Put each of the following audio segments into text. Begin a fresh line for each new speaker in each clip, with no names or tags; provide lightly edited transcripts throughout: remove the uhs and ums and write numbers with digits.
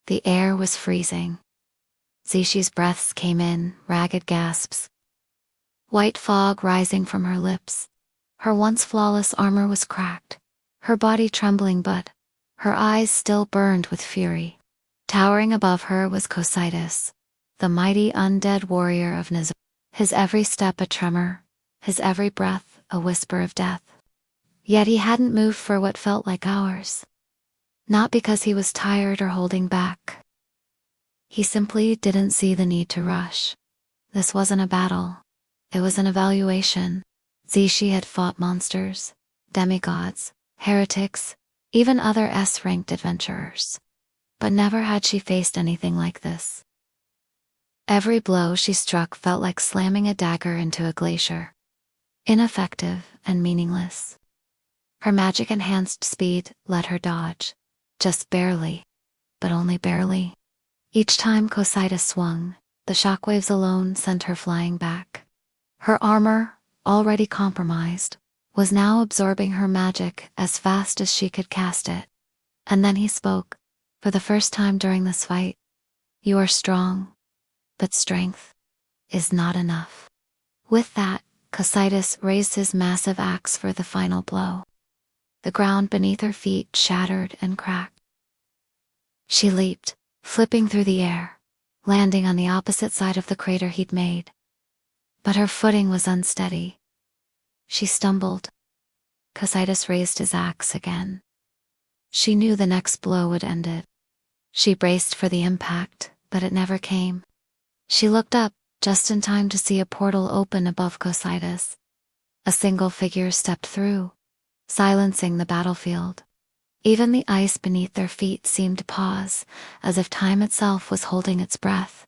The air was freezing. Zishi's breaths came in, ragged gasps. White fog rising from her lips. Her once flawless armor was cracked, her body trembling, but her eyes still burned with fury. Towering above her was Cocytus, the mighty undead warrior of Ainz. His every step a tremor, his every breath a whisper of death. Yet he hadn't moved for what felt like hours. Not because he was tired or holding back. He simply didn't see the need to rush. This wasn't a battle. It was an evaluation. Zishi had fought monsters, demigods, heretics, even other S-ranked adventurers. But never had she faced anything like this. Every blow she struck felt like slamming a dagger into a glacier. Ineffective and meaningless. Her magic-enhanced speed let her dodge. Just barely. But only barely. Each time Cocytus swung, the shockwaves alone sent her flying back. Her armor, already compromised, was now absorbing her magic as fast as she could cast it. And then he spoke, for the first time during this fight. "You are strong. But strength is not enough." With that, Cocytus raised his massive axe for the final blow. The ground beneath her feet shattered and cracked. She leaped, flipping through the air, landing on the opposite side of the crater he'd made. But her footing was unsteady. She stumbled. Cocytus raised his axe again. She knew the next blow would end it. She braced for the impact, but it never came. She looked up, just in time to see a portal open above Cocytus. A single figure stepped through, silencing the battlefield. Even the ice beneath their feet seemed to pause, as if time itself was holding its breath.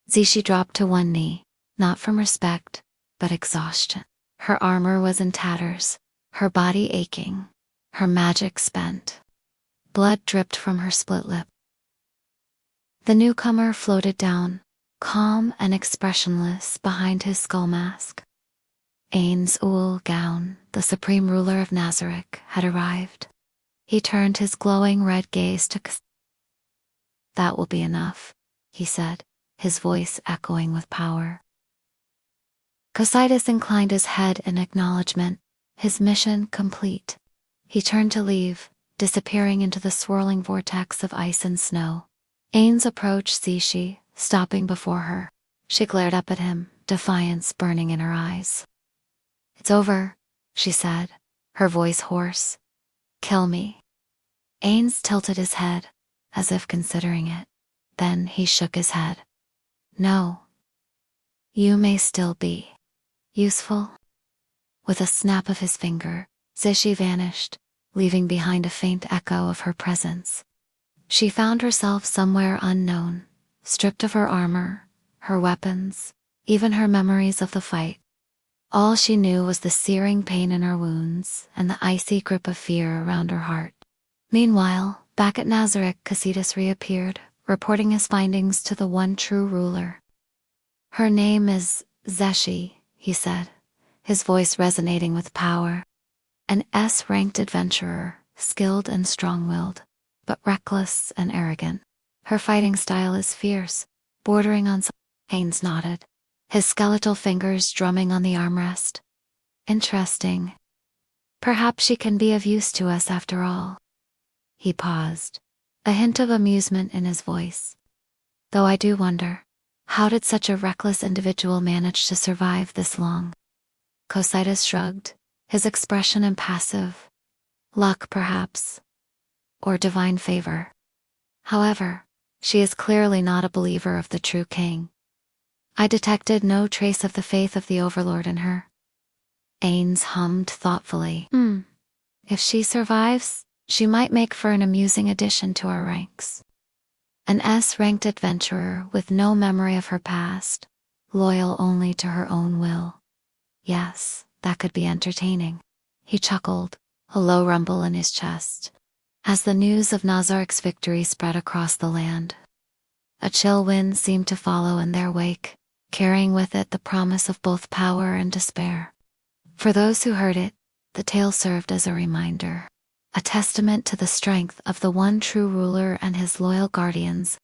Zishi dropped to one knee, not from respect, but exhaustion. Her armor was in tatters, her body aching, her magic spent. Blood dripped from her split lip. The newcomer floated down, calm and expressionless behind his skull mask. Ainz Gown, the supreme ruler of Nazarick, had arrived. He turned his glowing red gaze to Cocytus. "That will be enough," he said, his voice echoing with power. Cocytus inclined his head in acknowledgement, his mission complete. He turned to leave, disappearing into the swirling vortex of ice and snow. Ainz approached Zishi, stopping before her. She glared up at him, defiance burning in her eyes. "It's over," she said, her voice hoarse. "Kill me." Ainz tilted his head, as if considering it. Then he shook his head. "No. You may still be useful." With a snap of his finger, Zishi vanished, leaving behind a faint echo of her presence. She found herself somewhere unknown, stripped of her armor, her weapons, even her memories of the fight. All she knew was the searing pain in her wounds and the icy grip of fear around her heart. Meanwhile, back at Nazarick, Cocytus reappeared, reporting his findings to the one true ruler. "Her name is Zishi," he said, his voice resonating with power. "An S-ranked adventurer, skilled and strong-willed, but reckless and arrogant. Her fighting style is fierce, bordering on..." Ainz nodded, his skeletal fingers drumming on the armrest. "Interesting. Perhaps she can be of use to us after all." He paused, a hint of amusement in his voice. "Though I do wonder, how did such a reckless individual manage to survive this long?" Cocytus shrugged, his expression impassive. "Luck, perhaps. Or divine favor. However, she is clearly not a believer of the true king. I detected no trace of the faith of the Overlord in her." Ainz hummed thoughtfully. If she survives, she might make for an amusing addition to our ranks. An S-ranked adventurer with no memory of her past, loyal only to her own will. Yes, that could be entertaining." He chuckled, a low rumble in his chest, as the news of Nazarick's victory spread across the land. A chill wind seemed to follow in their wake, carrying with it the promise of both power and despair. For those who heard it, the tale served as a reminder. a testament to the strength of the one true ruler and his loyal guardians.